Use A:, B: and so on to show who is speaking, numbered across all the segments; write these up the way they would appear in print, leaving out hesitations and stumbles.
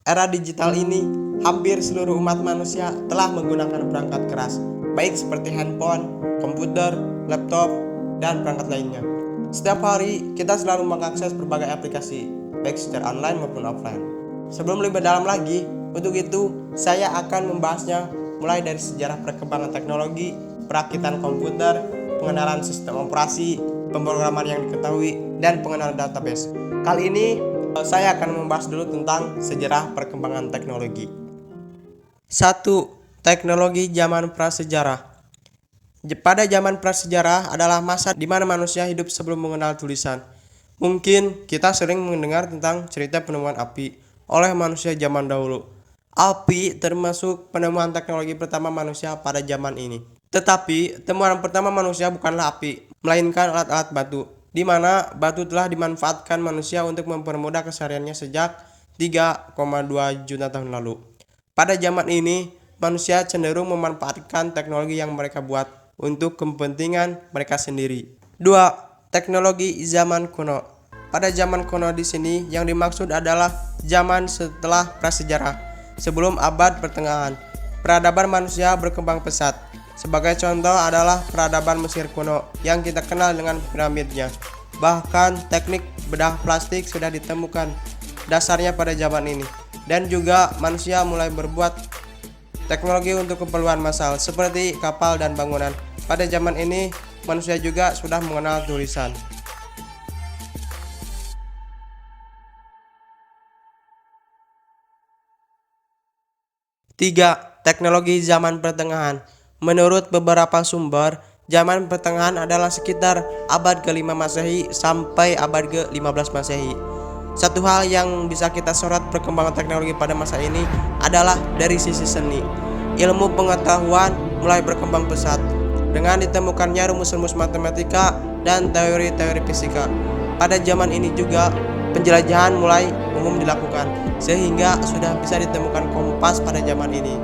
A: Era digital ini, hampir seluruh umat manusia telah menggunakan perangkat keras, baik seperti handphone, komputer, laptop, dan perangkat lainnya. Setiap hari, kita selalu mengakses berbagai aplikasi, baik secara online maupun offline. Sebelum lebih dalam lagi, untuk itu saya akan membahasnya mulai dari sejarah perkembangan teknologi, perakitan komputer, pengenalan sistem operasi, pemrograman yang diketahui, dan pengenalan database. Kali ini saya akan membahas dulu tentang sejarah perkembangan teknologi. 1. Teknologi zaman prasejarah. Pada zaman prasejarah adalah masa di mana manusia hidup sebelum mengenal tulisan. Mungkin kita sering mendengar tentang cerita penemuan api oleh manusia zaman dahulu. Api termasuk penemuan teknologi pertama manusia pada zaman ini. Tetapi temuan pertama manusia bukanlah api, melainkan alat-alat batu, di mana batu telah dimanfaatkan manusia untuk mempermudah kesehariannya sejak 3,2 juta tahun lalu. Pada zaman ini, manusia cenderung memanfaatkan teknologi yang mereka buat untuk kepentingan mereka sendiri. 2. Teknologi zaman kuno. Pada zaman kuno di sini yang dimaksud adalah zaman setelah prasejarah, sebelum abad pertengahan. Peradaban manusia berkembang pesat. Sebagai contoh adalah peradaban Mesir kuno yang kita kenal dengan piramidnya. Bahkan teknik bedah plastik sudah ditemukan dasarnya pada zaman ini. Dan juga manusia mulai berbuat teknologi untuk keperluan massal seperti kapal dan bangunan. Pada zaman ini manusia juga sudah mengenal tulisan. Tiga, teknologi zaman pertengahan. Menurut beberapa sumber, zaman pertengahan adalah sekitar abad ke-5 Masehi sampai abad ke-15 Masehi. Satu hal yang bisa kita sorot perkembangan teknologi pada masa ini adalah dari sisi seni. Ilmu pengetahuan mulai berkembang pesat dengan ditemukannya rumus-rumus matematika dan teori-teori fisika. Pada zaman ini juga penjelajahan mulai umum dilakukan, sehingga sudah bisa ditemukan kompas pada zaman ini.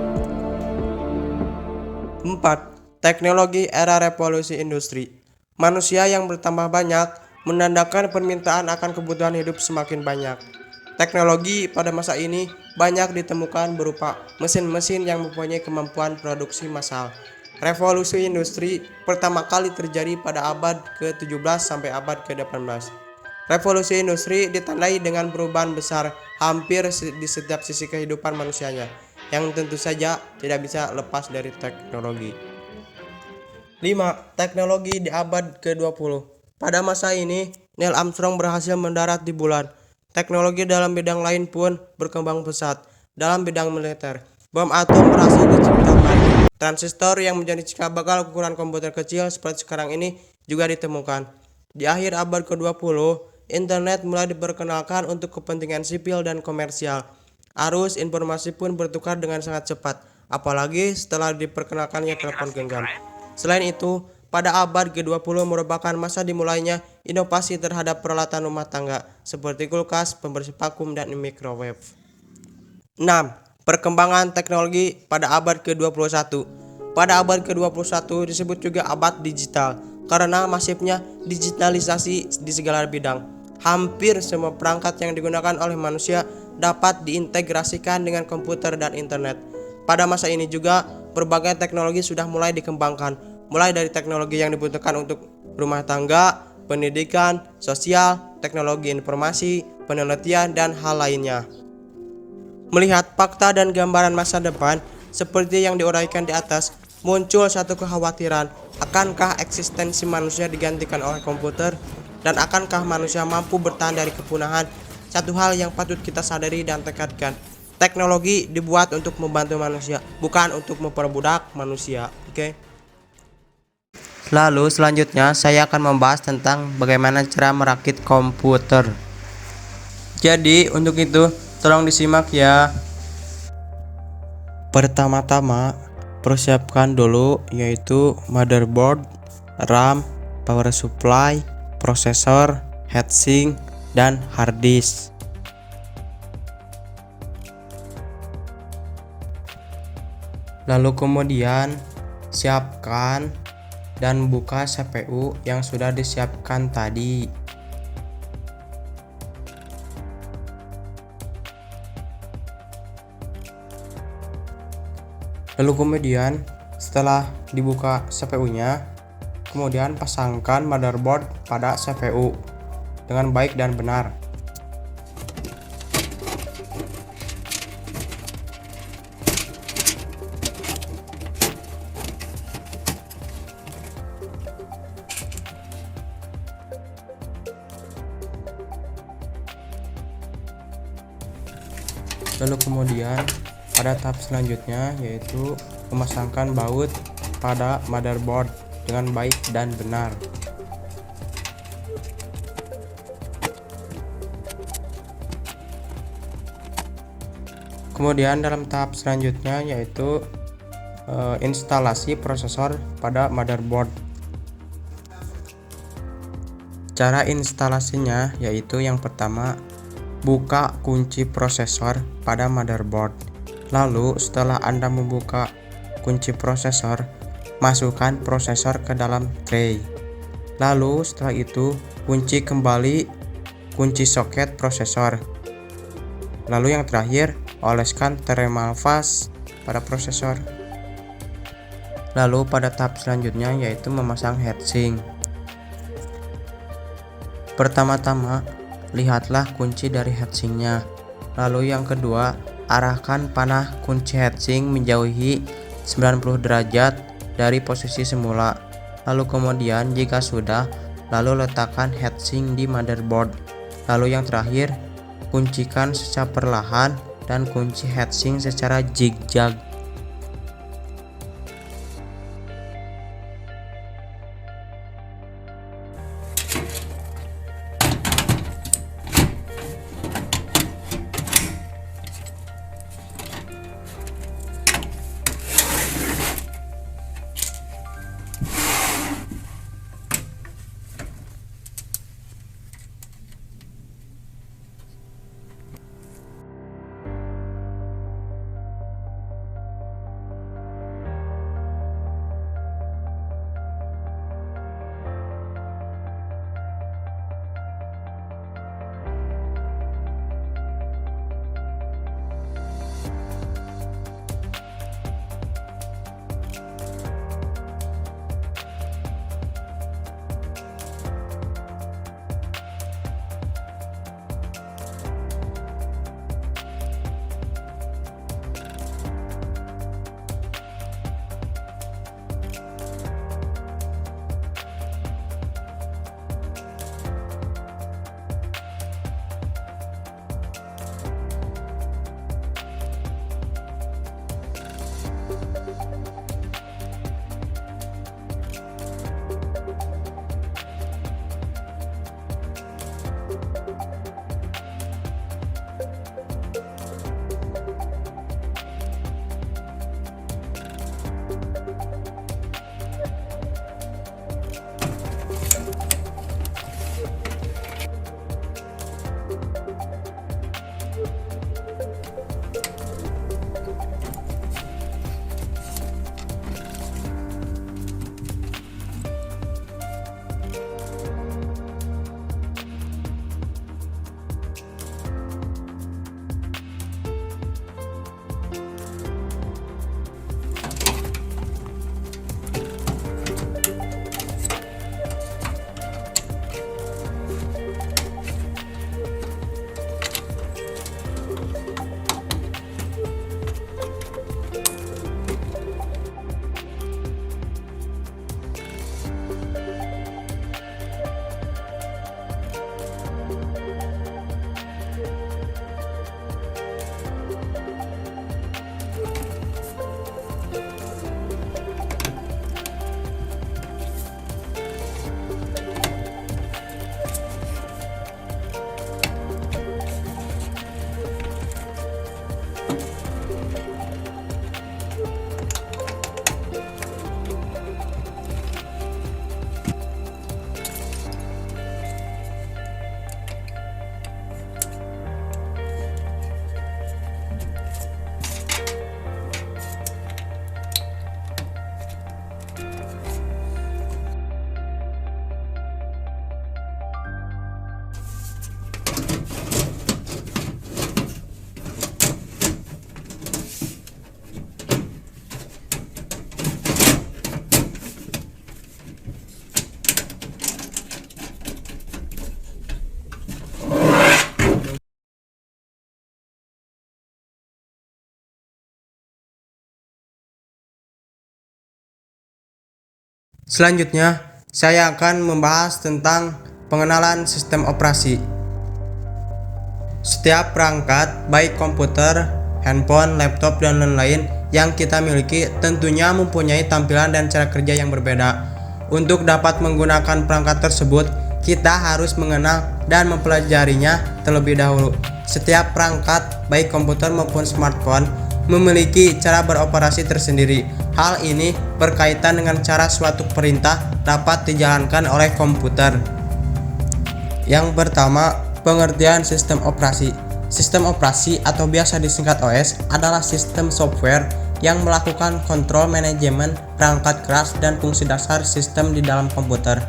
A: 4. Teknologi era revolusi industri. Manusia yang bertambah banyak menandakan permintaan akan kebutuhan hidup semakin banyak. Teknologi pada masa ini banyak ditemukan berupa mesin-mesin yang mempunyai kemampuan produksi massal. Revolusi industri pertama kali terjadi pada abad ke-17 sampai abad ke-18. Revolusi industri ditandai dengan perubahan besar hampir di setiap sisi kehidupan manusianya, yang tentu saja tidak bisa lepas dari teknologi. 5. Teknologi di abad ke-20. Pada masa ini, Neil Armstrong berhasil mendarat di bulan. Teknologi dalam bidang lain pun berkembang pesat. Dalam bidang militer, bom atom berhasil diciptakan. Transistor yang menjadi cikal bakal ukuran komputer kecil seperti sekarang ini juga ditemukan. Di akhir abad ke-20, internet mulai diperkenalkan untuk kepentingan sipil dan komersial. Arus informasi pun bertukar dengan sangat cepat, apalagi setelah diperkenalkannya telepon genggam. Selain itu, pada abad ke-20 merupakan masa dimulainya inovasi terhadap peralatan rumah tangga seperti kulkas, pembersih vakum, dan microwave. 6. Perkembangan teknologi pada abad ke-21. Pada abad ke-21 disebut juga abad digital karena masifnya digitalisasi di segala bidang. Hampir semua perangkat yang digunakan oleh manusia dapat diintegrasikan dengan komputer dan internet. Pada masa ini juga berbagai teknologi sudah mulai dikembangkan, mulai dari teknologi yang dibutuhkan untuk rumah tangga, pendidikan, sosial, teknologi informasi, penelitian, dan hal lainnya. Melihat fakta dan gambaran masa depan seperti yang diuraikan di atas, muncul satu kekhawatiran, akankah eksistensi manusia digantikan oleh komputer? Dan akankah manusia mampu bertahan dari kepunahan? Satu hal yang patut kita sadari dan tekankan, teknologi dibuat untuk membantu manusia, bukan untuk memperbudak manusia. Oke. Lalu selanjutnya saya akan membahas tentang bagaimana cara merakit komputer. Jadi untuk itu tolong disimak ya. Pertama-tama persiapkan dulu yaitu motherboard, RAM, power supply, prosesor, heatsink, dan hard disk. Lalu kemudian siapkan dan buka CPU yang sudah disiapkan tadi. Lalu kemudian setelah dibuka CPU-nya, kemudian pasangkan motherboard pada CPU dengan baik dan benar. Lalu kemudian pada tahap selanjutnya yaitu memasangkan baut pada motherboard dengan baik dan benar. Kemudian dalam tahap selanjutnya yaitu instalasi prosesor pada motherboard. Cara instalasinya yaitu yang pertama, buka kunci prosesor pada motherboard. Lalu setelah Anda membuka kunci prosesor, masukkan prosesor ke dalam tray. Lalu setelah itu kunci kembali kunci soket prosesor. Lalu yang terakhir, oleskan thermal paste pada prosesor. Lalu pada tahap selanjutnya yaitu memasang heatsink. Pertama-tama, lihatlah kunci dari heatsinknya. Lalu yang kedua, arahkan panah kunci heatsink menjauhi 90 derajat dari posisi semula. Lalu kemudian jika sudah, lalu letakkan heatsink di motherboard. Lalu yang terakhir, kuncikan secara perlahan dan kunci heatsink secara zigzag. Selanjutnya, saya akan membahas tentang pengenalan sistem operasi. Setiap perangkat, baik komputer, handphone, laptop, dan lain-lain yang kita miliki tentunya mempunyai tampilan dan cara kerja yang berbeda. Untuk dapat menggunakan perangkat tersebut, kita harus mengenal dan mempelajarinya terlebih dahulu. Setiap perangkat, baik komputer maupun smartphone, memiliki cara beroperasi tersendiri. Hal ini berkaitan dengan cara suatu perintah dapat dijalankan oleh komputer. Yang pertama, pengertian sistem operasi. Sistem operasi atau biasa disingkat OS adalah sistem software yang melakukan kontrol manajemen perangkat keras dan fungsi dasar sistem di dalam komputer.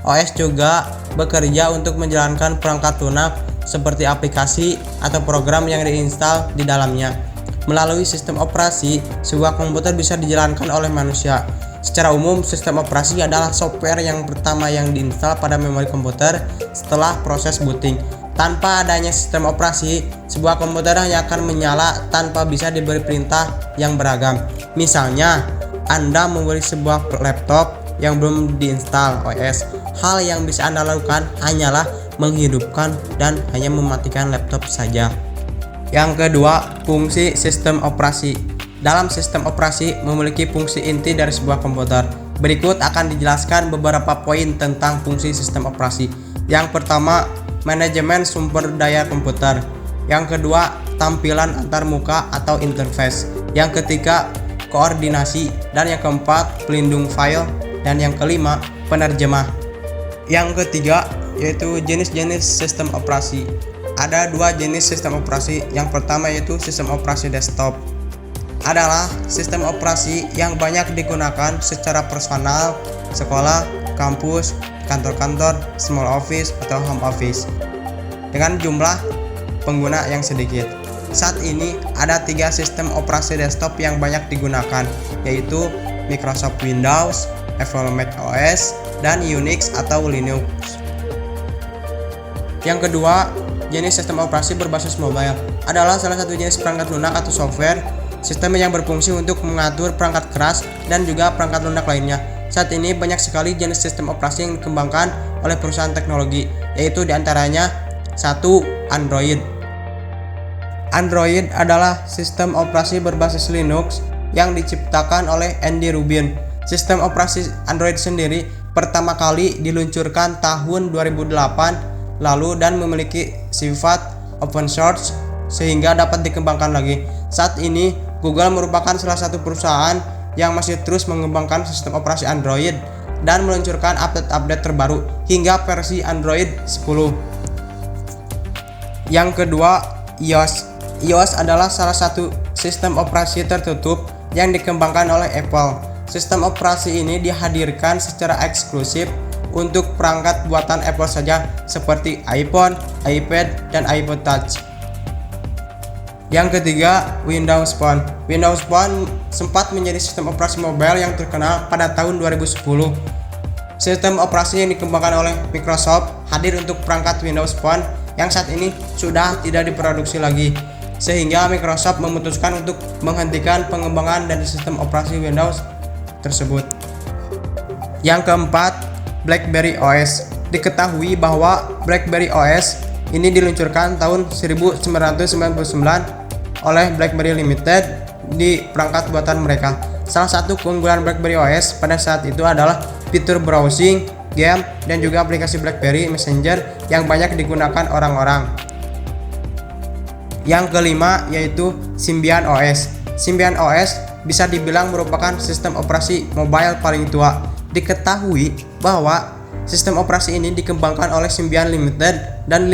A: OS juga bekerja untuk menjalankan perangkat lunak seperti aplikasi atau program yang diinstal di dalamnya. Melalui sistem operasi, sebuah komputer bisa dijalankan oleh manusia. Secara umum, sistem operasi adalah software yang pertama yang diinstal pada memori komputer setelah proses booting. Tanpa adanya sistem operasi, sebuah komputer hanya akan menyala tanpa bisa diberi perintah yang beragam. Misalnya, Anda membeli sebuah laptop yang belum diinstal OS. Hal yang bisa Anda lakukan hanyalah menghidupkan dan hanya mematikan laptop saja. Yang kedua, fungsi sistem operasi. Dalam sistem operasi memiliki fungsi inti dari sebuah komputer. Berikut akan dijelaskan beberapa poin tentang fungsi sistem operasi. Yang pertama, manajemen sumber daya komputer. Yang kedua, tampilan antarmuka atau interface. Yang ketiga, koordinasi. Dan yang keempat, pelindung file. Dan yang kelima, penerjemah. Yang ketiga, yaitu jenis-jenis sistem operasi. Ada dua jenis sistem operasi. Yang pertama yaitu sistem operasi desktop. Adalah sistem operasi yang banyak digunakan secara personal, sekolah, kampus, kantor-kantor, small office atau home office dengan jumlah pengguna yang sedikit. Saat ini ada 3 sistem operasi desktop yang banyak digunakan, yaitu Microsoft Windows, Apple Mac OS, dan Unix atau Linux. Yang kedua, jenis sistem operasi berbasis mobile adalah salah satu jenis perangkat lunak atau software sistem yang berfungsi untuk mengatur perangkat keras dan juga perangkat lunak lainnya. Saat ini banyak sekali jenis sistem operasi yang dikembangkan oleh perusahaan teknologi, yaitu diantaranya 1. Android. Android adalah sistem operasi berbasis Linux yang diciptakan oleh Andy Rubin. Sistem operasi Android sendiri pertama kali diluncurkan tahun 2008 lalu dan memiliki sifat open source sehingga dapat dikembangkan lagi. Saat ini Google merupakan salah satu perusahaan yang masih terus mengembangkan sistem operasi Android dan meluncurkan update-update terbaru hingga versi Android 10. Yang kedua, iOS. iOS adalah salah satu sistem operasi tertutup yang dikembangkan oleh Apple. Sistem operasi ini dihadirkan secara eksklusif untuk perangkat buatan Apple saja seperti iPhone, iPad, dan iPod Touch. Yang ketiga, Windows Phone. Windows Phone sempat menjadi sistem operasi mobile yang terkenal pada tahun 2010. Sistem operasi yang dikembangkan oleh Microsoft hadir untuk perangkat Windows Phone yang saat ini sudah tidak diproduksi lagi, sehingga Microsoft memutuskan untuk menghentikan pengembangan dari sistem operasi Windows tersebut. Yang keempat, BlackBerry OS. Diketahui bahwa BlackBerry OS ini diluncurkan tahun 1999 oleh BlackBerry Limited di perangkat buatan mereka. Salah satu keunggulan BlackBerry OS pada saat itu adalah fitur browsing, game, dan juga aplikasi BlackBerry Messenger yang banyak digunakan orang-orang. Yang kelima yaitu Symbian OS. Symbian OS bisa dibilang merupakan sistem operasi mobile paling tua. Diketahui bahwa sistem operasi ini dikembangkan oleh Symbian Limited dan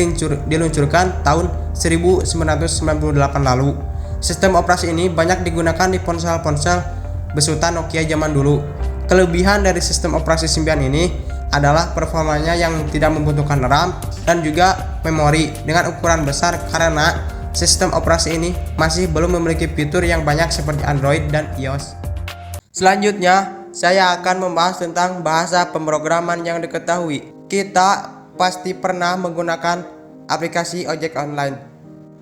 A: diluncurkan tahun 1998 lalu. Sistem operasi ini banyak digunakan di ponsel-ponsel besutan Nokia zaman dulu. Kelebihan dari sistem operasi Symbian ini adalah performanya yang tidak membutuhkan RAM dan juga memori dengan ukuran besar karena sistem operasi ini masih belum memiliki fitur yang banyak seperti Android dan iOS. Selanjutnya, saya akan membahas tentang bahasa pemrograman yang diketahui. Kita pasti pernah menggunakan aplikasi ojek online,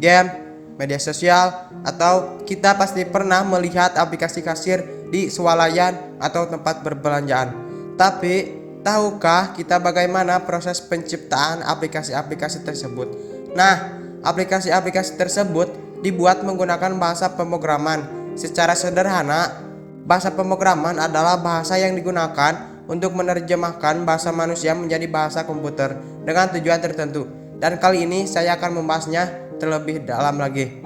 A: game, media sosial, atau kita pasti pernah melihat aplikasi kasir di swalayan atau tempat perbelanjaan. Tapi, tahukah kita bagaimana proses penciptaan aplikasi-aplikasi tersebut? Nah, aplikasi-aplikasi tersebut dibuat menggunakan bahasa pemrograman. Secara sederhana, bahasa pemrograman adalah bahasa yang digunakan untuk menerjemahkan bahasa manusia menjadi bahasa komputer dengan tujuan tertentu. Dan kali ini saya akan membahasnya terlebih dalam lagi.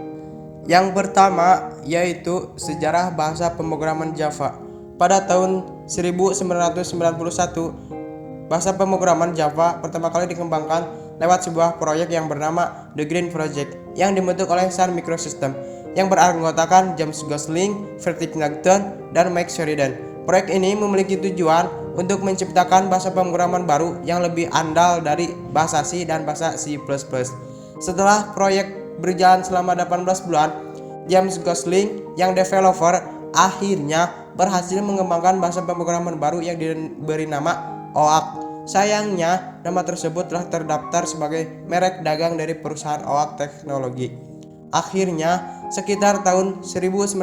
A: Yang pertama yaitu sejarah bahasa pemrograman Java. Pada tahun 1991, bahasa pemrograman Java pertama kali dikembangkan lewat sebuah proyek yang bernama The Green Project yang dibentuk oleh Sun Microsystems yang beranggotakan James Gosling, Frederick Norton, dan Mike Sheridan. Proyek ini memiliki tujuan untuk menciptakan bahasa pemrograman baru yang lebih andal dari bahasa C dan bahasa C++. Setelah proyek berjalan selama 18 bulan, James Gosling yang developer akhirnya berhasil mengembangkan bahasa pemrograman baru yang diberi nama OAK. Sayangnya, nama tersebut telah terdaftar sebagai merek dagang dari perusahaan OAK Teknologi. Akhirnya, sekitar tahun 1995,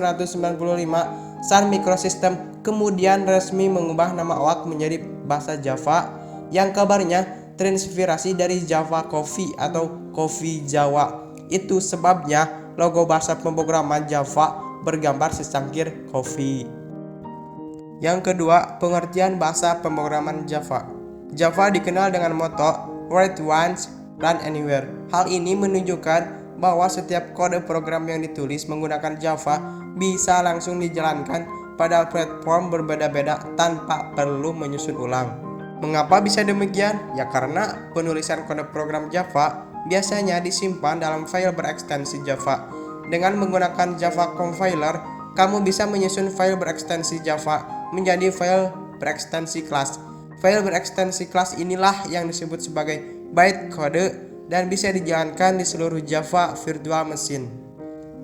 A: Sun Microsystems kemudian resmi mengubah nama OAK menjadi bahasa Java yang kabarnya terinspirasi dari Java Coffee atau Coffee Jawa. Itu sebabnya logo bahasa pemrograman Java bergambar secangkir kopi. Yang kedua, pengertian bahasa pemrograman Java. Java dikenal dengan moto Write Once, Run Anywhere. Hal ini menunjukkan bahwa setiap kode program yang ditulis menggunakan Java bisa langsung dijalankan pada platform berbeda-beda tanpa perlu menyusun ulang. Mengapa bisa demikian? Ya karena penulisan kode program Java biasanya disimpan dalam file berekstensi Java. Dengan menggunakan Java Compiler, kamu bisa menyusun file berekstensi Java menjadi file berekstensi kelas. File berekstensi kelas inilah yang disebut sebagai bytecode dan bisa dijalankan di seluruh Java Virtual Machine.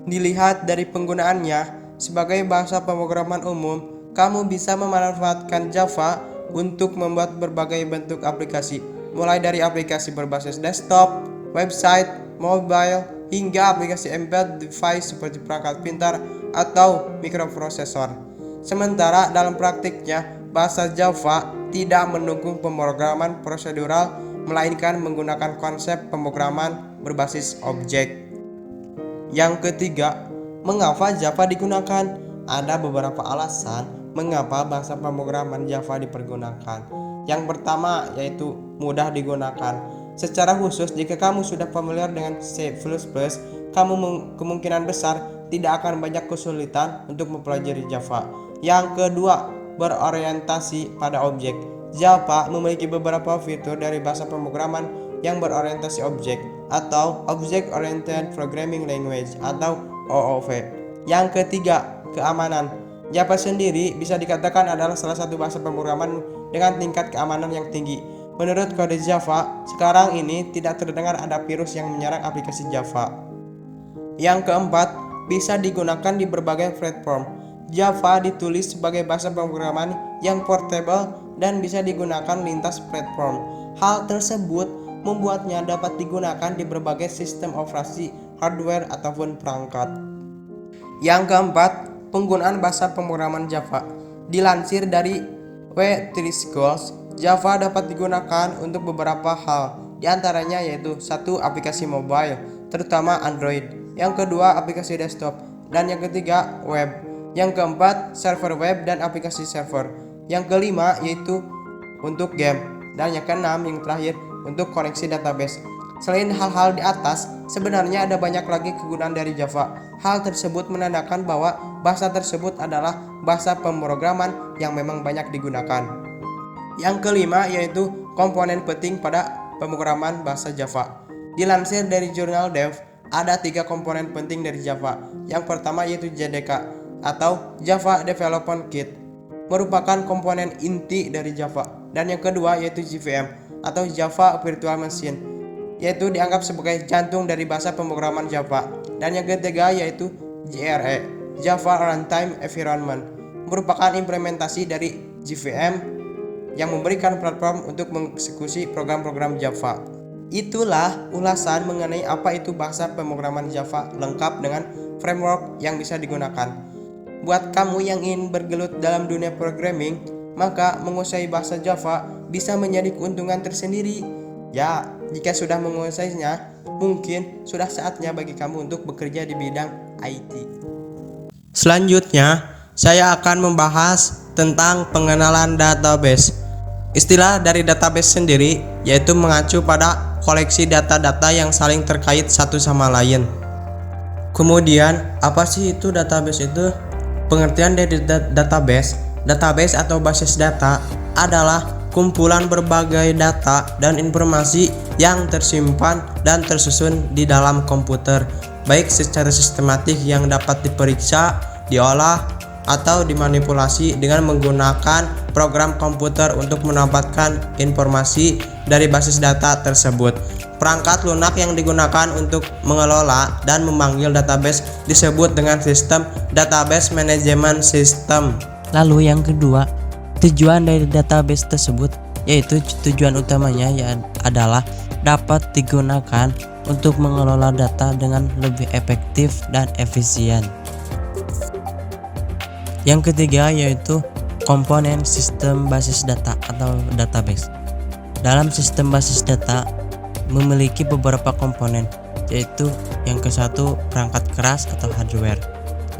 A: Dilihat dari penggunaannya sebagai bahasa pemrograman umum, kamu bisa memanfaatkan Java untuk membuat berbagai bentuk aplikasi, mulai dari aplikasi berbasis desktop, website, mobile, hingga aplikasi embedded device seperti perangkat pintar atau mikroprosesor. Sementara dalam praktiknya, bahasa Java tidak mendukung pemrograman prosedural, melainkan menggunakan konsep pemrograman berbasis objek. Yang ketiga, mengapa Java digunakan? Ada beberapa alasan mengapa bahasa pemrograman Java dipergunakan. Yang pertama yaitu mudah digunakan. Secara khusus, jika kamu sudah familiar dengan C++, kamu kemungkinan besar tidak akan banyak kesulitan untuk mempelajari Java. Yang kedua, berorientasi pada objek. Java memiliki beberapa fitur dari bahasa pemrograman yang berorientasi objek atau Object Oriented Programming Language atau OOP. Yang ketiga, keamanan. Java sendiri bisa dikatakan adalah salah satu bahasa pemrograman dengan tingkat keamanan yang tinggi. Menurut kode Java, sekarang ini tidak terdengar ada virus yang menyerang aplikasi Java. Yang keempat, bisa digunakan di berbagai platform. Java ditulis sebagai bahasa pemrograman yang portable dan bisa digunakan lintas platform. Hal tersebut membuatnya dapat digunakan di berbagai sistem operasi, hardware, ataupun perangkat. Yang keempat, penggunaan bahasa pemrograman Java. Dilansir dari W3Schools, Java dapat digunakan untuk beberapa hal, di antaranya yaitu 1. Aplikasi mobile, terutama Android. Yang kedua, aplikasi desktop. Dan yang ketiga, web. Yang keempat, server web dan aplikasi server. Yang kelima yaitu untuk game. Dan yang keenam, yang terakhir, untuk koneksi database. Selain hal-hal di atas, sebenarnya ada banyak lagi kegunaan dari Java. Hal tersebut menandakan bahwa bahasa tersebut adalah bahasa pemrograman yang memang banyak digunakan. Yang kelima yaitu komponen penting pada pemrograman bahasa Java. Dilansir dari jurnal Dev, ada 3 komponen penting dari Java. Yang pertama yaitu JDK atau Java Development Kit, merupakan komponen inti dari Java. Dan yang kedua yaitu JVM atau Java Virtual Machine, yaitu dianggap sebagai jantung dari bahasa pemrograman Java. Dan yang ketiga yaitu JRE, Java Runtime Environment, merupakan implementasi dari JVM yang memberikan platform untuk mengeksekusi program-program Java. Itulah ulasan mengenai apa itu bahasa pemrograman Java lengkap dengan framework yang bisa digunakan. Buat kamu yang ingin bergelut dalam dunia programming, maka menguasai bahasa Java bisa menjadi keuntungan tersendiri. Ya, jika sudah menguasainya, mungkin sudah saatnya bagi kamu untuk bekerja di bidang IT. Selanjutnya, saya akan membahas tentang pengenalan database. Istilah dari database sendiri yaitu mengacu pada koleksi data-data yang saling terkait satu sama lain. Kemudian, apa sih itu database itu? Pengertian dari database atau basis data adalah kumpulan berbagai data dan informasi yang tersimpan dan tersusun di dalam komputer, baik secara sistematik yang dapat diperiksa, diolah, atau dimanipulasi dengan menggunakan program komputer untuk mendapatkan informasi dari basis data tersebut. Perangkat lunak yang digunakan untuk mengelola dan memanggil database disebut dengan sistem database management system.
B: Lalu yang kedua, tujuan dari database tersebut yaitu tujuan utamanya adalah dapat digunakan untuk mengelola data dengan lebih efektif dan efisien. Yang ketiga yaitu komponen sistem basis data atau database. Dalam sistem basis data memiliki beberapa komponen, yaitu yang ke satu perangkat keras atau hardware,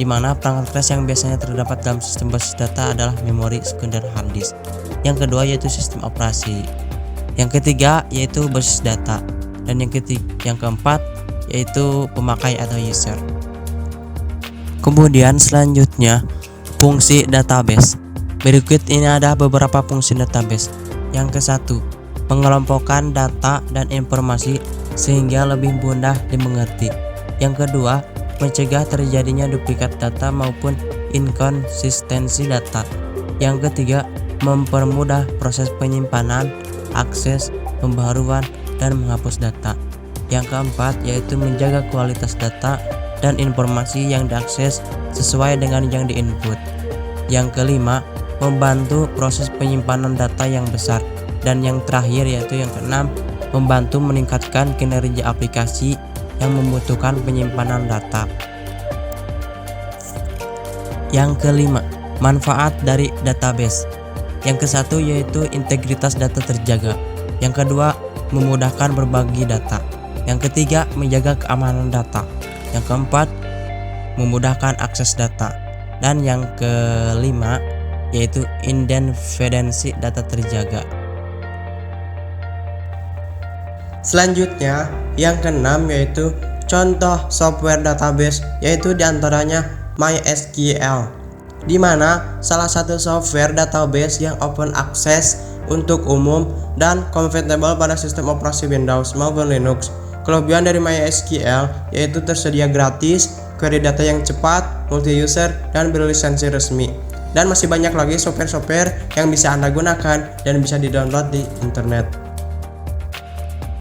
B: di mana perangkat keras yang biasanya terdapat dalam sistem basis data adalah memori sekunder hard disk. Yang kedua yaitu sistem operasi. Yang ketiga yaitu basis data, dan yang keempat yaitu pemakai atau user. Kemudian selanjutnya fungsi database. Berikut ini ada beberapa fungsi database. Yang ke satu, mengelompokkan data dan informasi sehingga lebih mudah dimengerti. Yang kedua, mencegah terjadinya duplikat data maupun inkonsistensi data. Yang ketiga, mempermudah proses penyimpanan, akses, pembaharuan, dan menghapus data. Yang keempat yaitu menjaga kualitas data dan informasi yang diakses sesuai dengan yang diinput. Yang kelima, membantu proses penyimpanan data yang besar. Dan yang terakhir yaitu yang keenam, membantu meningkatkan kinerja aplikasi yang membutuhkan penyimpanan data. Yang kelima, manfaat dari database. Yang kesatu yaitu integritas data terjaga. Yang kedua, memudahkan berbagi data. Yang ketiga, menjaga keamanan data. Yang keempat, memudahkan akses data. Dan yang kelima yaitu independensi data terjaga.
A: Selanjutnya, yang keenam yaitu contoh software database, yaitu diantaranya MySQL, di mana salah satu software database yang open access untuk umum dan compatible pada sistem operasi Windows maupun Linux. Kelebihan dari MySQL yaitu tersedia gratis, query data yang cepat, multi-user, dan berlisensi resmi. Dan masih banyak lagi software-software yang bisa Anda gunakan dan bisa di-download di internet.